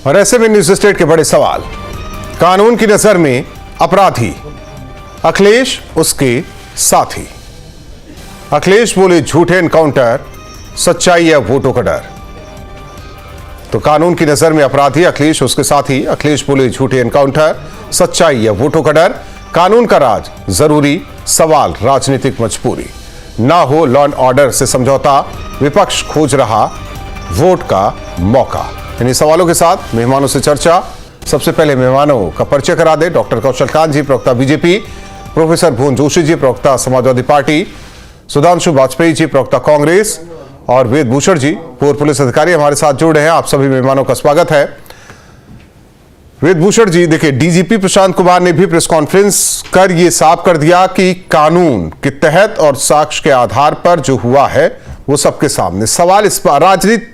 और ऐसे में न्यूज स्टेट के बड़े सवाल। कानून की नजर में अपराधी अखिलेश, उसके साथी। अखिलेश बोले झूठे एनकाउंटर, सच्चाई या वोटों का डर। तो कानून की नजर में अपराधी अखिलेश, उसके साथी। अखिलेश बोले झूठे एनकाउंटर, सच्चाई या वोटों का डर। कानून का राज जरूरी, सवाल राजनीतिक मजबूरी। ना हो लॉ एंड ऑर्डर से समझौता, विपक्ष खोज रहा वोट का मौका। इन्हीं सवालों के साथ मेहमानों से चर्चा। सबसे पहले मेहमानों का परिचय करा दे। डॉक्टर कौशल कांत जी, प्रवक्ता बीजेपी। प्रोफेसर भुवन जोशी जी, प्रवक्ता समाजवादी पार्टी। सुधांशु वाजपेयी जी, प्रवक्ता कांग्रेस। और वेद भूषण जी, पूर्व पुलिस अधिकारी, हमारे साथ जुड़ रहे हैं। आप सभी मेहमानों का स्वागत है। वेद भूषण जी, देखिए, डीजीपी प्रशांत कुमार ने भी प्रेस कॉन्फ्रेंस कर यह साफ कर दिया कि कानून के तहत और साक्ष्य के आधार पर जो हुआ है वो सबके सामने। सवाल इस पर राजनीति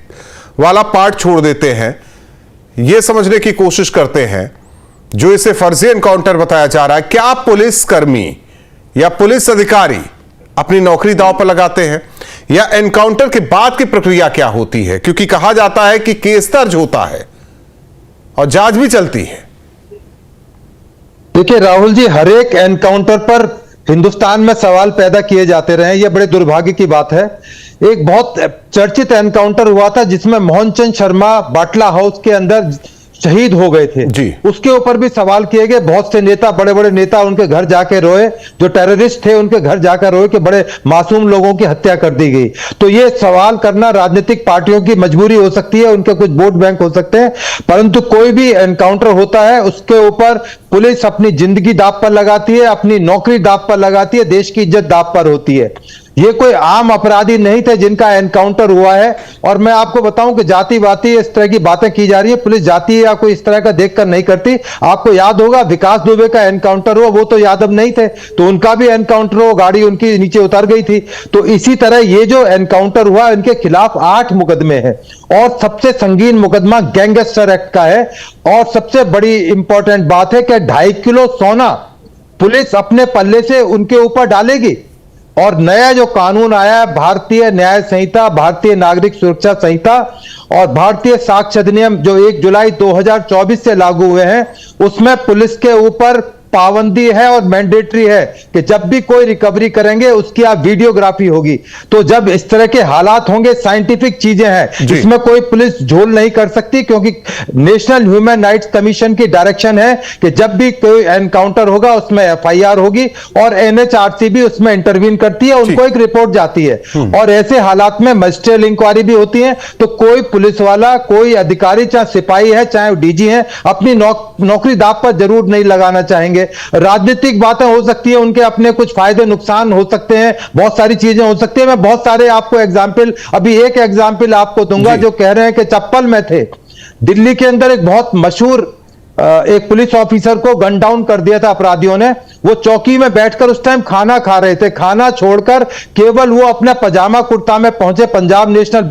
वाला पार्ट छोड़ देते हैं, यह समझने की कोशिश करते हैं जो इसे फर्जी एनकाउंटर बताया जा रहा है। क्या पुलिसकर्मी या पुलिस अधिकारी अपनी नौकरी दांव पर लगाते हैं, या एनकाउंटर के बाद की प्रक्रिया क्या होती है? क्योंकि कहा जाता है कि केस दर्ज होता है और जांच भी चलती है। देखिए राहुल जी, हर एक एनकाउंटर पर हिंदुस्तान में सवाल पैदा किए जाते रहे, यह बड़े दुर्भाग्य की बात है। एक बहुत चर्चित एनकाउंटर हुआ था जिसमें मोहन चंद शर्मा बाटला हाउस के अंदर शहीद हो गए थे जी। उसके ऊपर भी सवाल किए गए। बहुत से नेता, बड़े बड़े नेता उनके घर जाके रोए, जो टेररिस्ट थे उनके घर जाकर रोए कि बड़े मासूम लोगों की हत्या कर दी गई। तो ये सवाल करना राजनीतिक पार्टियों की मजबूरी हो सकती है, उनके कुछ वोट बैंक हो सकते हैं, परंतु कोई भी एनकाउंटर होता है उसके ऊपर पुलिस अपनी जिंदगी दांव पर लगाती है, अपनी नौकरी दांव पर लगाती है, देश की इज्जत दांव पर होती है। ये कोई आम अपराधी नहीं थे जिनका एनकाउंटर हुआ है। और मैं आपको बताऊं कि जाति वाती इस तरह की बातें की जा रही है, पुलिस जाति या कोई इस तरह का देखकर नहीं करती। आपको याद होगा विकास दुबे का एनकाउंटर हुआ, वो तो यादव नहीं थे, तो उनका भी एनकाउंटर हुआ, गाड़ी उनकी नीचे उतर गई थी। तो इसी तरह ये जो एनकाउंटर हुआ, इनके खिलाफ 8 मुकदमे हैं और सबसे संगीन मुकदमा गैंगस्टर एक्ट का है। और सबसे बड़ी इंपॉर्टेंट बात है कि 2.5 किलो सोना पुलिस अपने पल्ले से उनके ऊपर डालेगी। और नया जो कानून आया है, भारतीय न्याय संहिता, भारतीय नागरिक सुरक्षा संहिता और भारतीय साक्ष्य अधिनियम, जो 1 जुलाई 2024 से लागू हुए हैं, उसमें पुलिस के ऊपर पाबंदी है और मैंडेटरी है कि जब भी कोई रिकवरी करेंगे उसकी आप वीडियोग्राफी होगी। तो जब इस तरह के हालात होंगे, साइंटिफिक चीजें हैं, इसमें कोई पुलिस झोल नहीं कर सकती, क्योंकि नेशनल ह्यूमन राइट्स कमीशन की डायरेक्शन है कि जब भी कोई एनकाउंटर होगा उसमें एफआईआर होगी और एनएचआरसी भी उसमें इंटरवीन करती है, उनको एक रिपोर्ट जाती है और ऐसे हालात में मजिस्ट्रियल इंक्वायरी भी होती है। तो कोई पुलिस वाला, कोई अधिकारी, चाहे सिपाही है चाहे डीजी है, अपनी नौकरी दांव पर जरूर नहीं लगाना चाहेंगे। राजनीतिक बातें हो सकती है, उनके अपने कुछ फायदे नुकसान हो सकते हैं, बहुत सारी चीजें हो सकती है। मैं बहुत सारे आपको एग्जाम्पल, अभी एक एग्जाम्पल आपको दूंगा, जो कह रहे हैं कि चप्पल में थे। दिल्ली के अंदर एक बहुत मशहूर एक पुलिस ऑफिसर को गन डाउन कर दिया था अपराधियों ने। वो चौकी में बैठकर उस टाइम खाना खा रहे थे, खाना छोड़कर केवल वो अपने पजामा कुर्ता में पहुंचे। पंजाब नेशनल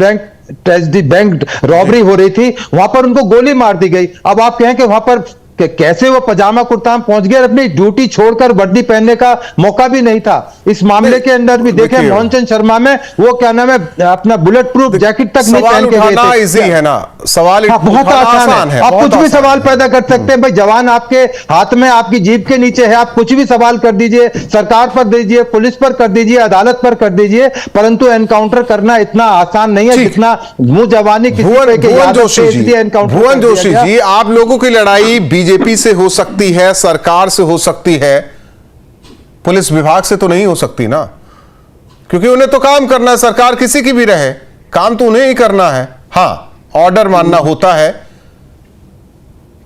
बैंक रॉबरी हो रही थी, वहां पर उनको गोली मार दी गई। अब आप कहें कि वहां पर कैसे वो पजामा कुर्ता में पहुंच गए, अपनी ड्यूटी छोड़कर वर्दी पहनने का मौका भी नहीं था। इस मामले के अंदर भी देखें, मोहन चंद शर्मा में वो क्या नाम है, अपना बुलेट प्रूफ जैकेट तक नहीं पहन के गए थे। इजी है ना सवाल, बहुत आसान है। आप कुछ भी सवाल पैदा कर सकते हैं भाई, जवान आपके हाथ में, आपकी जीभ के नीचे है, आप कुछ भी सवाल कर दीजिए, सरकार पर दीजिए, पुलिस पर कर दीजिए, अदालत पर कर दीजिए, परंतु एनकाउंटर करना इतना आसान नहीं है जितना मुंह जवानी। भुवन जोशी जी, आप लोगों की लड़ाई बीजेपी से हो सकती है, सरकार से हो सकती है, पुलिस विभाग से तो नहीं हो सकती ना, क्योंकि उन्हें तो काम करना है। सरकार किसी की भी रहे, काम तो उन्हें ही करना है। हाँ, ऑर्डर मानना होता है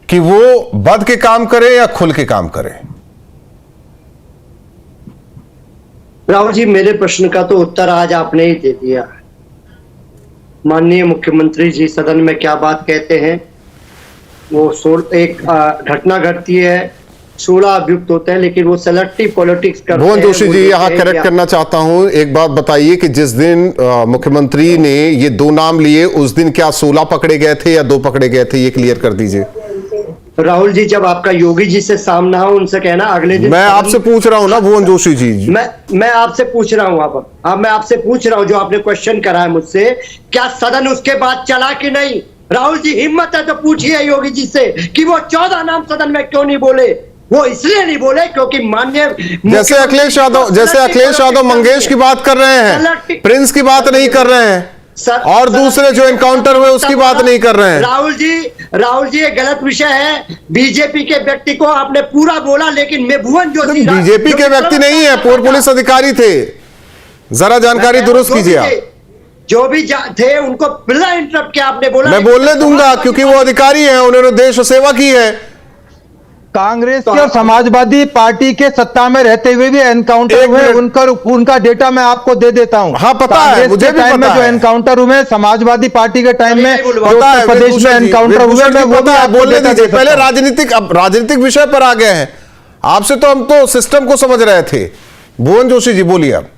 कि वो बद के काम करे या खुल के काम करे। राहुल जी, मेरे प्रश्न का तो उत्तर आज आपने ही दे दिया। माननीय मुख्यमंत्री जी सदन में क्या बात कहते हैं, वो एक घटना घटती है, 16 अभियुक्त होते हैं, लेकिन वो सेलेक्टिव पॉलिटिक्स करते हैं। भुवन जोशी जी, यहां करेक्ट करना चाहता हूं, एक बात बताइए कि जिस दिन मुख्यमंत्री ने ये 2 नाम लिए, उस दिन क्या 16 पकड़े गए थे या 2 पकड़े गए थे? ये क्लियर कर दीजिए। राहुल जी, जब आपका योगी जी से सामना हो, उनसे कहना अगले दिन। मैं आपसे पूछ रहा हूं ना भुवन जोशी जी, मैं आपसे पूछ रहा हूं। अब मैं आपसे पूछ रहा हूं, जो आपने क्वेश्चन करा है मुझसे, क्या सदन उसके बाद चला कि नहीं? राहुल जी हिम्मत है तो पूछिए योगी जी से कि वो 14 नाम सदन में क्यों नहीं बोले। वो इसलिए नहीं बोले क्योंकि माननीय जैसे अखिलेश यादव मंगेश की बात कर रहे हैं, प्रिंस की बात नहीं कर रहे हैं, और दूसरे जो एनकाउंटर हुए उसकी बात नहीं कर रहे हैं। राहुल जी ये गलत विषय है। बीजेपी के व्यक्ति को आपने पूरा बोला, लेकिन मैं भुवन जोशी बीजेपी के व्यक्ति नहीं है, पूर्व पुलिस अधिकारी थे। जरा जानकारी दुरुस्त कीजिए आप। जो भी थे उनको बिना इंटरप्ट किया आपने बोला। मैं बोलने दूंगा क्योंकि वो अधिकारी हैं, उन्होंने देश सेवा की है। कांग्रेस के और समाजवादी पार्टी के सत्ता में रहते हुए भी एनकाउंटर हुए, उनका डेटा मैं आपको दे देता हूं। हाँ पता है, मुझे भी पता है। जो एनकाउंटर हुए समाजवादी पार्टी के टाइम में उत्तर प्रदेश में एनकाउंटर हुए, मैं वो भी आपको बोलने दीजिए। पहले राजनीतिक विषय पर आ गए हैं। आपसे तो हम तो सिस्टम को समझ रहे थे। भुवन जोशी जी बोलिए आप।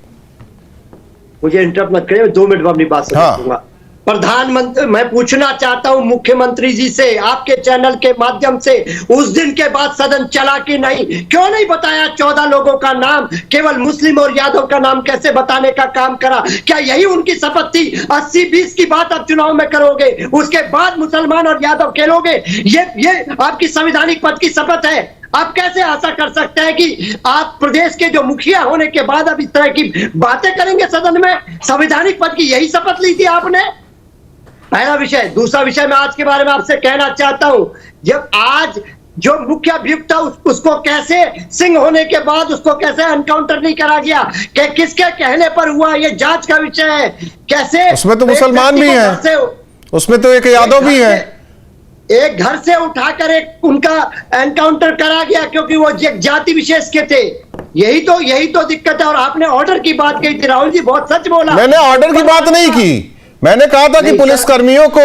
मुझे इंटरप्ट मत करिए, 2 मिनट में अपनी बात समझूंगा। प्रधानमंत्री, मैं पूछना चाहता हूं मुख्यमंत्री जी से आपके चैनल के माध्यम से, उस दिन के बाद सदन चला कि नहीं? क्यों नहीं बताया 14 लोगों का नाम, केवल मुस्लिम और यादव का नाम कैसे बताने का काम करा? क्या यही उनकी शपथ थी? 80-20 की बात आप चुनाव में करोगे, उसके बाद मुसलमान और यादव खेलोगे? ये आपकी संवैधानिक पद की शपथ है। आप कैसे आशा कर सकते हैं कि आप प्रदेश के जो मुखिया होने के बाद अब इस तरह की बातें करेंगे सदन में? संवैधानिक पद की यही शपथ ली थी आपने? पहला विषय। दूसरा विषय मैं आज के बारे में आपसे कहना चाहता हूं, जब आज जो मुख्य अभियुक्त था उसको कैसे सिंह होने के बाद उसको कैसे एनकाउंटर नहीं करा गया? किसके कहने पर हुआ? ये जांच का विषय है। कैसे? उसमें तो मुसलमान भी हैं, उसमें तो एक यादव भी है। एक घर से उठाकर एक उनका एनकाउंटर करा गया क्योंकि वो जाति विशेष के थे। यही तो दिक्कत है। और आपने ऑर्डर की बात कही थी, राहुल जी बहुत सच बोला। मैंने ऑर्डर की बात नहीं की, मैंने कहा था कि पुलिस कर्मियों को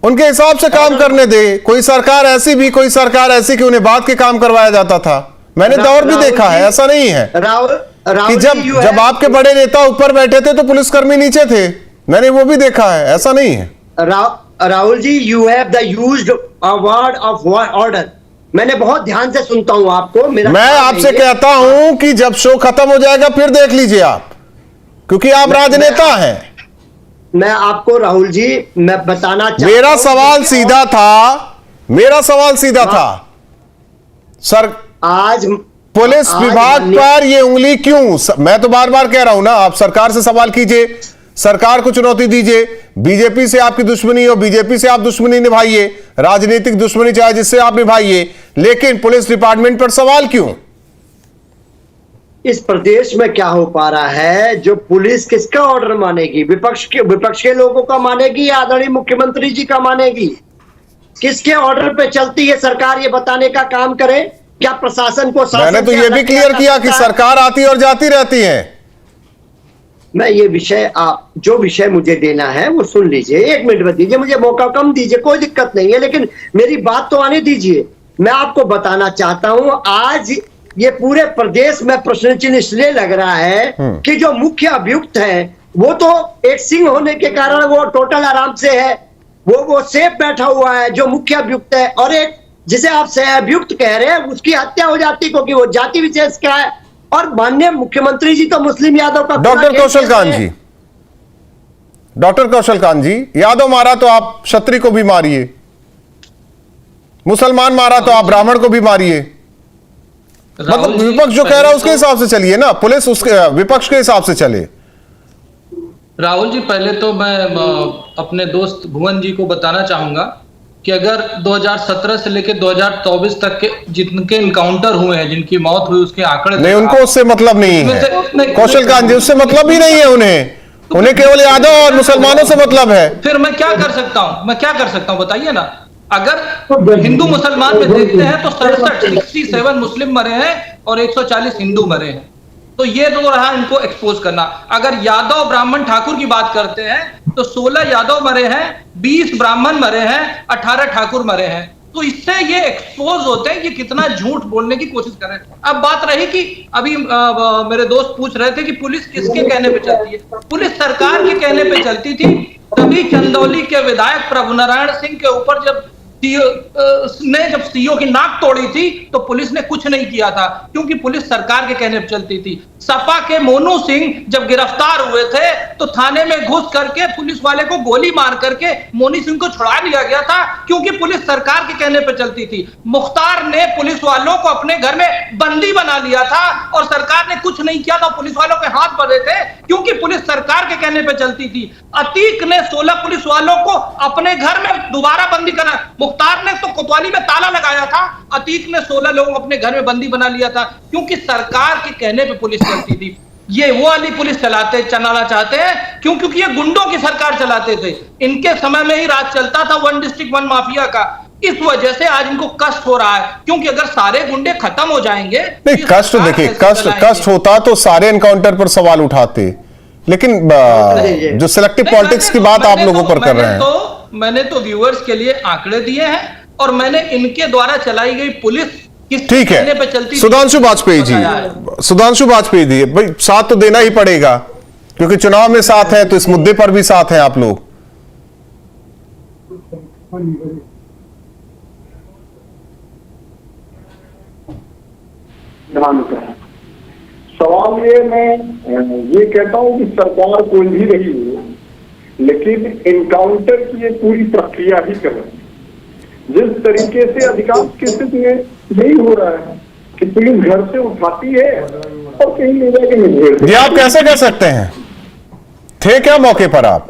उनके हिसाब से काम करने दे। कोई सरकार ऐसी कि उन्हें बात के काम करवाया जाता था। मैंने दौर भी देखा है, ऐसा नहीं है कि जब आपके बड़े नेता ऊपर बैठे थे तो पुलिसकर्मी नीचे थे। मैंने वो भी देखा है, ऐसा नहीं है। Rahul ji, you have the used a word of order. मैंने बहुत ध्यान से सुनता हूं आपको। मैं आपसे कहता हूं कि जब शो खत्म हो जाएगा फिर देख लीजिए आप, क्योंकि आप राजनेता हैं। मैं आपको राहुल जी मैं बताना चाहता हूं, मेरा सवाल सीधा था सर, आज पुलिस विभाग पर ये उंगली क्यों? मैं तो बार बार कह रहा हूं ना, आप सरकार से सवाल कीजिए, सरकार को चुनौती दीजिए। बीजेपी से आपकी दुश्मनी हो, बीजेपी से आप दुश्मनी निभाइए, राजनीतिक दुश्मनी चाहे जिससे आप निभाइए, लेकिन पुलिस डिपार्टमेंट पर सवाल क्यों? इस प्रदेश में क्या हो पा रहा है? जो पुलिस किसका ऑर्डर मानेगी? विपक्ष के लोगों का मानेगी या आदरणीय मुख्यमंत्री जी का मानेगी? किसके ऑर्डर पे चलती है सरकार, ये बताने का काम करे। क्या प्रशासन को मैंने तो ये भी क्लियर किया कि सरकार आती और जाती रहती है। मैं ये विषय जो विषय मुझे देना है वो सुन लीजिए। 1 मिनट में दीजिए, मुझे मौका कम दीजिए, कोई दिक्कत नहीं है, लेकिन मेरी बात तो आने दीजिए। मैं आपको बताना चाहता हूं, आज ये पूरे प्रदेश में प्रश्न चिन्ह इसलिए लग रहा है कि जो मुख्य अभियुक्त है वो तो एक सिंह होने के कारण वो टोटल आराम से है, वो सेफ बैठा हुआ है जो मुख्य अभियुक्त है, और एक जिसे आप सह अभियुक्त कह रहे हैं उसकी हत्या हो जाती क्योंकि वो जाति विशेष का है। और माननीय मुख्यमंत्री जी तो मुस्लिम यादव का डॉक्टर कौशल कांत जी, यादव मारा तो आप क्षत्रिय को भी मारिए, मुसलमान मारा तो आप ब्राह्मण को भी मारिए। मतलब विपक्ष जो कह रहा है उसके हिसाब से चलिए ना, पुलिस उसके विपक्ष के हिसाब से चले। राहुल जी, पहले तो मैं अपने दोस्त भुवन जी को बताना चाहूंगा कि अगर 2017 से लेकर 2024 तक के जिनके इनकाउंटर हुए हैं, जिनकी मौत हुई, उसके आंकड़े नहीं, उनको उससे मतलब नहीं है कौशल कांत जी, उससे मतलब ही नहीं है उन्हें केवल यादव और मुसलमानों से मतलब है। फिर मैं क्या कर सकता हूं बताइए ना। अगर हिंदू मुसलमान में देखते हैं तो 67 मुस्लिम मरे हैं और 140 हिंदू मरे हैं, तो ये तो रहा इनको एक्सपोज करना। अगर यादव ब्राह्मण ठाकुर की बात करते हैं तो 16 यादव मरे हैं, 20 ब्राह्मण मरे हैं, 18 ठाकुर मरे हैं। तो इससे ये एक्सपोज होते हैं कि कितना झूठ बोलने की कोशिश कर रहे हैं। अब बात रही कि अभी मेरे दोस्त पूछ रहे थे कि पुलिस किसके कहने पे चलती है। पुलिस सरकार के कहने पे चलती थी, तभी चंदौली के विधायक प्रभु नारायण सिंह के ऊपर जब ने जब सीईओ की नाक तोड़ी थी तो पुलिस ने कुछ नहीं किया था, क्योंकि पुलिस सरकार के कहने पर चलती थी। सपा के मोनू सिंह जब गिरफ्तार हुए थे तो थाने में घुस करके पुलिस वाले को गोली मार करके मोनू सिंह को छुड़ा लिया गया था, क्योंकि पुलिस सरकार के कहने पर चलती थी। मुख्तार ने पुलिस वालों को अपने घर में बंदी बना लिया था और सरकार ने कुछ नहीं किया था, पुलिस वालों के हाथ बढ़े थे, क्योंकि पुलिस सरकार के कहने पर चलती थी। अतीक ने 16 पुलिस वालों को अपने घर में दोबारा बंदी करा। मुख्तार ने तो कोतवाली में ताला लगाया था, अतीक ने 16 लोगों को अपने घर में बंदी बना लिया था, क्योंकि सरकार के कहने पे पुलिस चलती थी। ये वो वाली पुलिस चलाना चाहते हैं, क्योंकि ये गुंडों की सरकार चलाते थे। इनके समय में ही राज चलता था वन डिस्ट्रिक्ट वन माफिया का। इस वजह से आज इनको कष्ट हो रहा है, क्योंकि अगर सारे गुंडे खत्म हो जाएंगे नहीं, कष्ट देखिए, कष्ट होता तो सारे एनकाउंटर पर सवाल उठाते, लेकिन जो सिलेक्टिव पॉलिटिक्स की बात आप लोगों पर कर रहे हैं। मैंने तो व्यूअर्स के लिए आंकड़े दिए हैं और मैंने इनके द्वारा चलाई गई पुलिस किस ठीक है। पे चलती। सुधांशु वाजपेयी जी, भाई साथ तो देना ही पड़ेगा, क्योंकि चुनाव में साथ है तो इस मुद्दे पर भी साथ हैं आप लोग। सवाल ये, मैं ये कहता हूं कि सरकार कोई भी रही हो, लेकिन इनकाउंटर की ये पूरी प्रक्रिया ही कर रही है। जिस तरीके से अधिकांश केसेस में यही हो रहा है कि पुलिस घर से उठाती है और कहीं ले जाके मुठभेड़। ये आप कैसे कह सकते हैं? थे क्या मौके पर आप?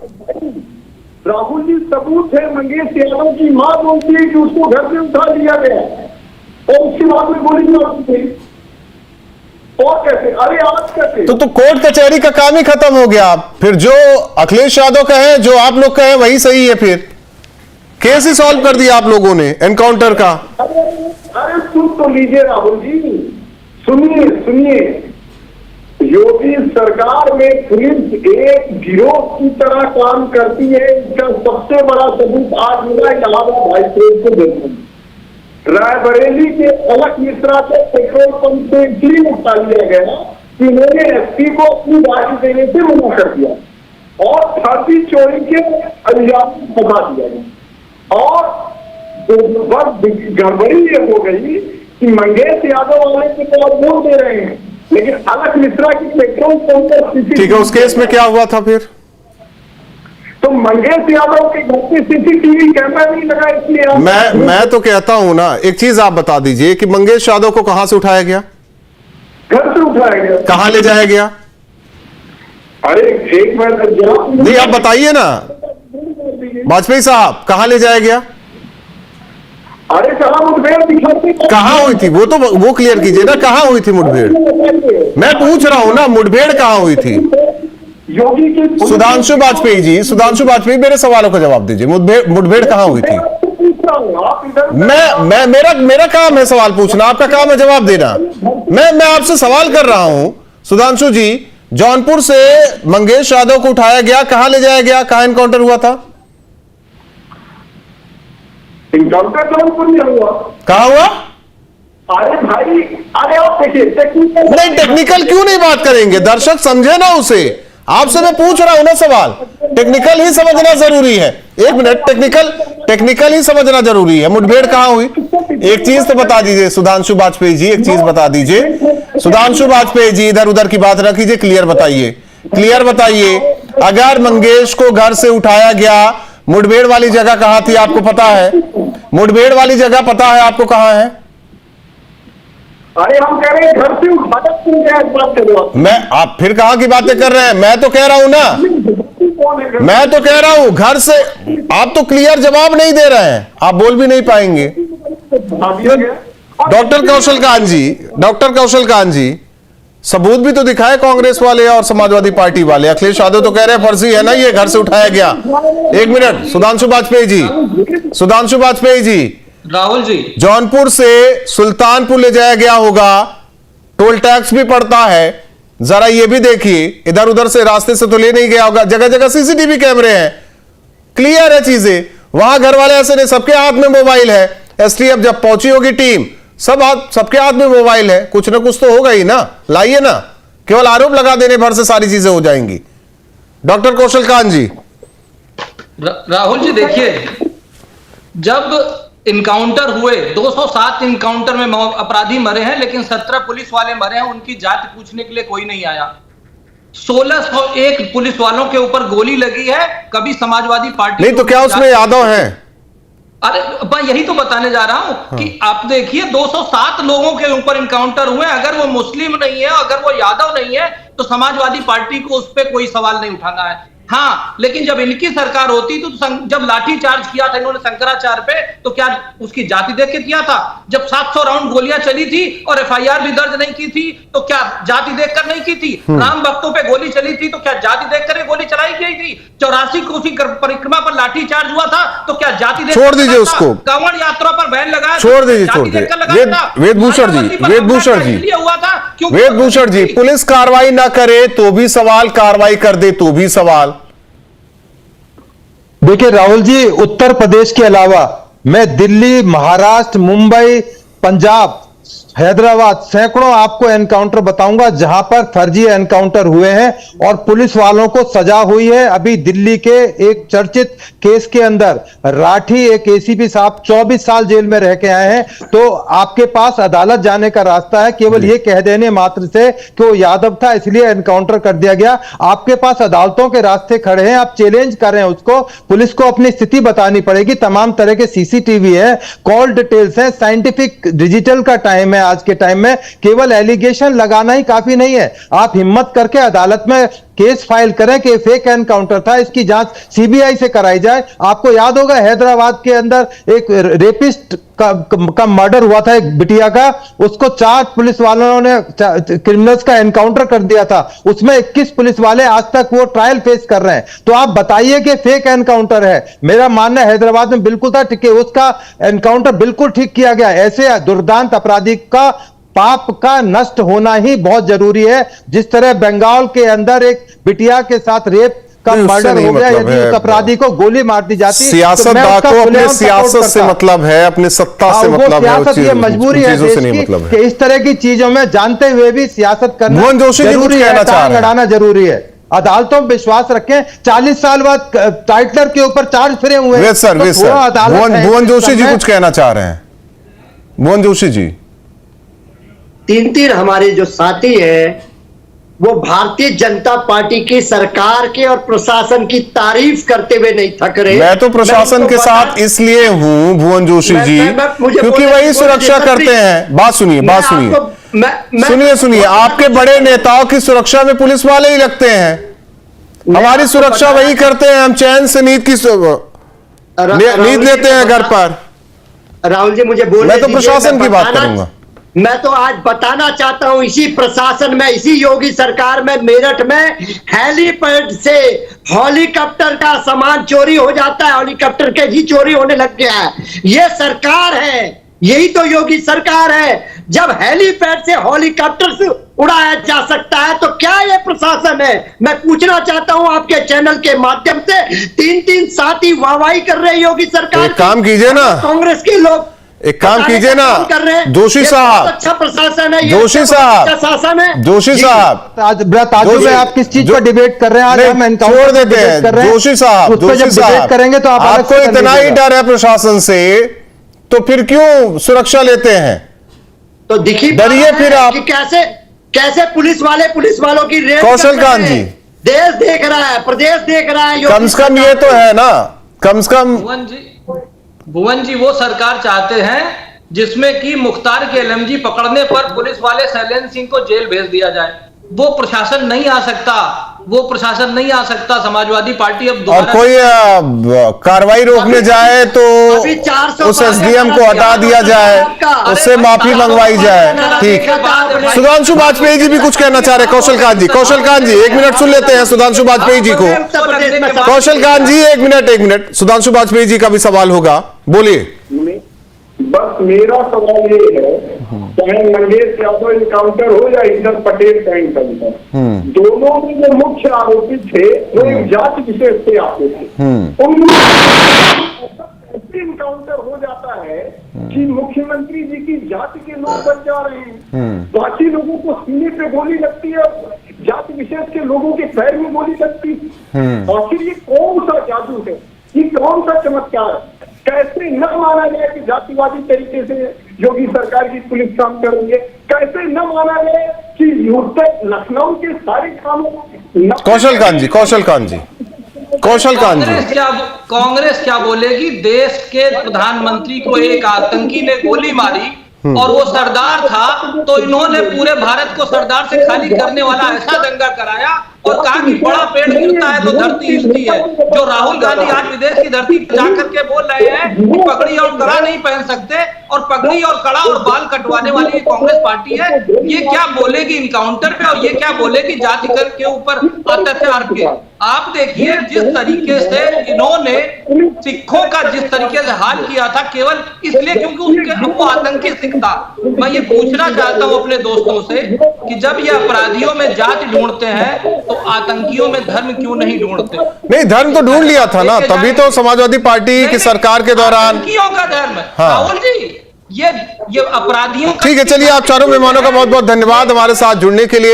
राहुल जी, सबूत है। मंगेश यादव की मां बोलती है कि उसको घर से उठा लिया गया और उसके बाद में गोली मारती थी। और कैसे? अरे आज कैसे? तो कोर्ट कचहरी का काम ही खत्म हो गया। फिर जो अखिलेश यादव कहे, जो आप लोग कहे, वही सही है। फिर केस ही सॉल्व कर दिया आप लोगों ने एनकाउंटर का। अरे सुन तो लीजिए राहुल जी, सुनिए। योगी सरकार में पुलिस एक गिरोह की तरह काम करती है। इसका सबसे बड़ा सबूत आज मिला इलाहाबाद हाई कोर्ट को देखने। रायबरेली के अलख मिश्रा को पेट्रोल पंप से इसलिए उठा लिया गया कि उन्होंने एसपी को अपनी गाड़ी देने से मना कर दिया और फर्जी चोरी के इल्जाम फंसा दिया गया। और गड़बड़ी ये हो गई कि मंगेश यादव वाले के तो आप बोल दे रहे हैं, लेकिन अलख मिश्रा की पेट्रोल पंप पर ठीक है, उस केस में क्या हुआ था फिर? तो मंगेश यादव के घर पे सीसीटीवी कैमरा नहीं लगा, इसलिए मैं तो कहता हूं ना, एक चीज आप बता दीजिए कि मंगेश यादव को कहां से उठाया गया? घर से उठाया गया। कहां ले जाया गया? अरे एक मिनट, नहीं आप बताइए ना वाजपेयी साहब, कहां ले जाया गया? अरे साहब, मुठभेड़ दिखाते कहां हुई थी वो क्लियर कीजिए ना, कहां हुई थी मुठभेड़? मैं पूछ रहा हूं ना, मुठभेड़ कहां हुई थी? योगी की सुधांशु वाजपेयी मेरे सवालों का जवाब दीजिए। मुठभेड़ कहां हुई थी? मेरा काम है सवाल पूछना, आपका काम है जवाब देना। मैं आपसे सवाल कर रहा हूं सुधांशु जी, जौनपुर से मंगेश यादव को उठाया गया, कहां ले जाया गया, कहां एनकाउंटर हुआ था? इनकाउंटर जौनपुर में हुआ। कहां हुआ? अरे भाई, अरे आप देखिए, नहीं टेक्निकल क्यों नहीं बात करेंगे? दर्शक समझे ना उसे। आपसे मैं पूछ रहा हूं ना सवाल, टेक्निकल ही समझना जरूरी है। एक मिनट, टेक्निकल ही समझना जरूरी है। मुठभेड़ कहां हुई? एक चीज तो बता दीजिए सुधांशु वाजपेयी जी, एक चीज बता दीजिए सुधांशु वाजपेयी जी, इधर उधर की बात न कीजिए, क्लियर बताइए। अगर मंगेश को घर से उठाया गया, मुठभेड़ वाली जगह कहां थी आपको पता है? मुठभेड़ वाली जगह पता है आपको कहां है? अरे हम कह रहे हैं घर से उठाया। आप फिर कहां की बातें कर रहे हैं? मैं तो कह रहा हूं ना, मैं तो कह रहा हूं घर से। आप तो क्लियर जवाब नहीं दे रहे हैं, आप बोल भी नहीं पाएंगे। डॉक्टर कौशल कांत जी, सबूत भी तो दिखाए कांग्रेस वाले और समाजवादी पार्टी वाले। अखिलेश यादव तो कह रहे हैं फर्जी है ना, ये घर से उठाया गया। एक मिनट, सुधांशु वाजपेयी जी, राहुल जी, जौनपुर से सुल्तानपुर ले जाया गया होगा, टोल टैक्स भी पड़ता है, जरा ये भी देखिए, इधर उधर से रास्ते से तो ले नहीं गया होगा। जगह जगह सीसीटीवी कैमरे हैं, क्लियर है चीजें। वहां घर वाले ऐसे नहीं, सबके हाथ में मोबाइल है। एसटीएफ जब पहुंची होगी टीम, सबके हाथ में मोबाइल है, कुछ ना कुछ तो होगा ही ना। लाइए ना, केवल आरोप लगा देने भर से सारी चीजें हो जाएंगी। डॉक्टर कौशल कांत जी। राहुल जी देखिए, जब इनकाउंटर हुए, 207 इनकाउंटर में अपराधी मरे हैं, लेकिन 17 पुलिस वाले मरे हैं, उनकी जांच पूछने के लिए कोई नहीं आया। 1601 पुलिस वालों के ऊपर गोली लगी है, कभी समाजवादी पार्टी नहीं तो क्या उसमें यादव हैं? अरे मैं यही तो बताने जा रहा हूं कि आप देखिए 207 लोगों के ऊपर इनकाउंटर हुए। अगर वो मुस्लिम नहीं है, अगर वो यादव नहीं है, तो समाजवादी पार्टी को उस पर कोई सवाल नहीं उठाना है। हाँ, लेकिन जब इनकी सरकार होती तो जब लाठी चार्ज किया था इन्होंने शंकराचार्य पे, तो क्या उसकी जाति देख के किया था? जब 700 राउंड गोलियां चली थी और एफआईआर भी दर्ज नहीं की थी, तो क्या जाति देखकर नहीं की थी? राम भक्तों पे गोली चली थी, तो क्या जाति देखकर ये गोली चलाई गई थी? 84 कोसी परिक्रमा पर लाठी चार्ज हुआ था, तो क्या जाति देखकर? छोड़ दीजिए उसको। कांवड़ यात्रा पर बैन लगाया, छोड़ दीजिए, छोड़ दीजिए। वेदभूषण जी, वेदभूषण जी, हुआ था, वेदभूषण जी, पुलिस कार्रवाई ना करे तो भी सवाल, कार्रवाई कर दे तो भी सवाल। देखिए राहुल जी, उत्तर प्रदेश के अलावा मैं दिल्ली, महाराष्ट्र, मुंबई, पंजाब, हैदराबाद सैकड़ों आपको एनकाउंटर बताऊंगा जहां पर फर्जी एनकाउंटर हुए हैं और पुलिस वालों को सजा हुई है। अभी दिल्ली के एक चर्चित केस के अंदर राठी एक एसीपी साहब 24 साल जेल में रह के आए हैं। तो आपके पास अदालत जाने का रास्ता है, केवल ये कह देने मात्र से कि वो यादव था इसलिए एनकाउंटर कर दिया गया। आपके पास अदालतों के रास्ते खड़े हैं, आप चैलेंज कर रहे हैं उसको। पुलिस को अपनी स्थिति बतानी पड़ेगी, तमाम तरह के सीसीटीवी है, कॉल डिटेल्स है, साइंटिफिक डिजिटल का टाइम है। आज के टाइम में केवल एलिगेशन लगाना ही काफी नहीं है। आप हिम्मत करके अदालत में केस फाइल करें कि फेक एनकाउंटर था, इसकी जांच सीबीआई से कराई जाए। आपको याद होगा हैदराबाद के अंदर एक रेपिस्ट का मर्डर हुआ था, एक बिटिया का, उसको 4 पुलिस वालों ने क्रिमिनल्स का एनकाउंटर कर दिया था। उसमें 21 पुलिस वाले आज तक वो ट्रायल फेस कर रहे हैं। तो आप बताइए कि फेक एनकाउंटर है। मेरा मानना है हैदराबाद में बिल्कुल था, ठीक है, उसका एनकाउंटर बिल्कुल ठीक किया गया। ऐसे दुर्दांत अपराधी का पाप का नष्ट होना ही बहुत जरूरी है। जिस तरह बंगाल के अंदर एक बिटिया के साथ रेप का मर्डर हो गया, यदि उस अपराधी को गोली मार दी जाती, सियासतदान को अपने सियासत से मतलब है, अपने सत्ता से मतलब है, सियासत ये मजबूरी है देश की कि इस तरह की चीजों में जानते हुए भी सियासत करना जरूरी है, टांग अड़ाना जरूरी है। अदालतों में विश्वास रखें। 40 साल बाद टाइटलर के ऊपर चार्ज फिरे हुए हैं। भुवन जोशी जी कुछ कहना चाह रहे हैं। भुवन जोशी जी, 3 हमारे जो साथी है वो भारतीय जनता पार्टी की सरकार के और प्रशासन की तारीफ करते हुए नहीं थक रहे। मैं तो प्रशासन के साथ इसलिए हूं भुवन जोशी जी, क्योंकि वही सुरक्षा करते हैं। बात सुनिए, बात सुनिए, सुनिए, आपके बड़े नेताओं की सुरक्षा में पुलिस वाले ही लगते हैं। हमारी सुरक्षा वही करते हैं। हम चैन से नींद लेते हैं घर पर। राहुल जी मुझे बोलने मैं तो प्रशासन की बात करूंगा। मैं तो आज बताना चाहता हूं, इसी प्रशासन में, इसी योगी सरकार में, मेरठ में हेलीपैड से हेलीकॉप्टर का सामान चोरी हो जाता है, हेलीकॉप्टर के ही चोरी होने लग गया है। ये सरकार है, यही तो योगी सरकार है। जब हेलीपैड से हेलीकॉप्टर से उड़ाया जा सकता है तो क्या ये प्रशासन है? मैं पूछना चाहता हूं आपके चैनल के माध्यम से। 3 साथी वाहवाही कर रहे योगी सरकार। एक काम कीजिए ना, कांग्रेस के लोग एक काम कीजिए ना, जोशी साहब, अच्छा प्रशासन है, जोशी साहब, शासन है। जोशी साहब, आप किस चीज पर डिबेट कर रहे हैं? आज हम छोड़ देते हैं। जोशी साहब, जोशी साहब, करेंगे तो आपको इतना ही डर है प्रशासन से, तो फिर क्यों सुरक्षा लेते हैं? तो दिखी डरिए फिर आप। कैसे पुलिस वालों की रेड। कौशलकांत जी, देश देख रहा है, प्रदेश देख रहा है। कम से कम ये तो है ना, कम से कम। भुवन जी वो सरकार चाहते हैं जिसमें कि मुख्तार के एलएमजी पकड़ने पर पुलिस वाले शैलेंद्र सिंह को जेल भेज दिया जाए। वो प्रशासन नहीं आ सकता, वो प्रशासन नहीं आ सकता। समाजवादी पार्टी अब और कोई कार्रवाई रोकने जाए तो उस एसडीएम को हटा दिया जाए, उससे माफी मंगवाई जाए। ठीक, सुधांशु वाजपेयी जी भी कुछ कहना चाह रहे। कौशलकांत जी, कौशलकांत जी 1 मिनट सुन लेते हैं सुधांशु वाजपेयी जी को। कौशलकांत जी 1 मिनट, सुधांशु वाजपेयी जी का भी सवाल होगा, बोलिए। बस मेरा सवाल ये है, चाहे मंगेश यादव इनकाउंटर हो या इंदर पटेल का इनकाउंटर, दोनों में जो मुख्य आरोपी थे वो एक जाति विशेष से आते थे। उनमें ऐसे इनकाउंटर हो जाता है कि मुख्यमंत्री जी की जाति के लोग बच जा रहे हैं, बाकी लोगों को सीने पे गोली लगती है, जाति विशेष के लोगों के पैर में गोली लगती है। आखिर ये कौन सा जादू है, ये कौन सा चमत्कार है? कैसे न माना जाए कि जातिवादी तरीके से योगी सरकार की पुलिस काम कर रही है, कैसे न माना जाए कि लखनऊ के सारे कामों कौशलकांत जी कांग्रेस क्या बोलेगी? देश के प्रधानमंत्री को एक आतंकी ने गोली मारी और वो सरदार था, तो इन्होंने पूरे भारत को सरदार से खाली करने वाला ऐसा दंगा कराया और कहा कि बड़ा पेड़ गिरता है तो धरती हिलती है। जो राहुल गांधी आज विदेश की धरती पर जाकर के बोल रहे हैं कि पगड़ी और कड़ा नहीं पहन सकते, और पगड़ी और कड़ा और बाल कटवाने वाली कांग्रेस पार्टी है, ये क्या बोलेगी इनकाउंटर पे, और ये क्या बोलेगी जाति कर के ऊपर अत्याचार के? आप देखिए जिस तरीके से इन्होंने सिखों का जिस तरीके से हाल किया था, केवल इसलिए क्योंकि उसके वो आतंकी सिख था। मैं ये पूछना चाहता हूं अपने दोस्तों से कि जब ये अपराधियों में जाति ढूंढते हैं तो आतंकियों में धर्म क्यों नहीं ढूंढते? नहीं, धर्म तो ढूंढ लिया था ना, तभी तो समाजवादी पार्टी की सरकार के दौरान आतंकियों का धर्म। राहुल जी, ये अपराधियों का। ठीक है, चलिए आप चारों मेहमानों का बहुत बहुत धन्यवाद हमारे साथ जुड़ने के लिए।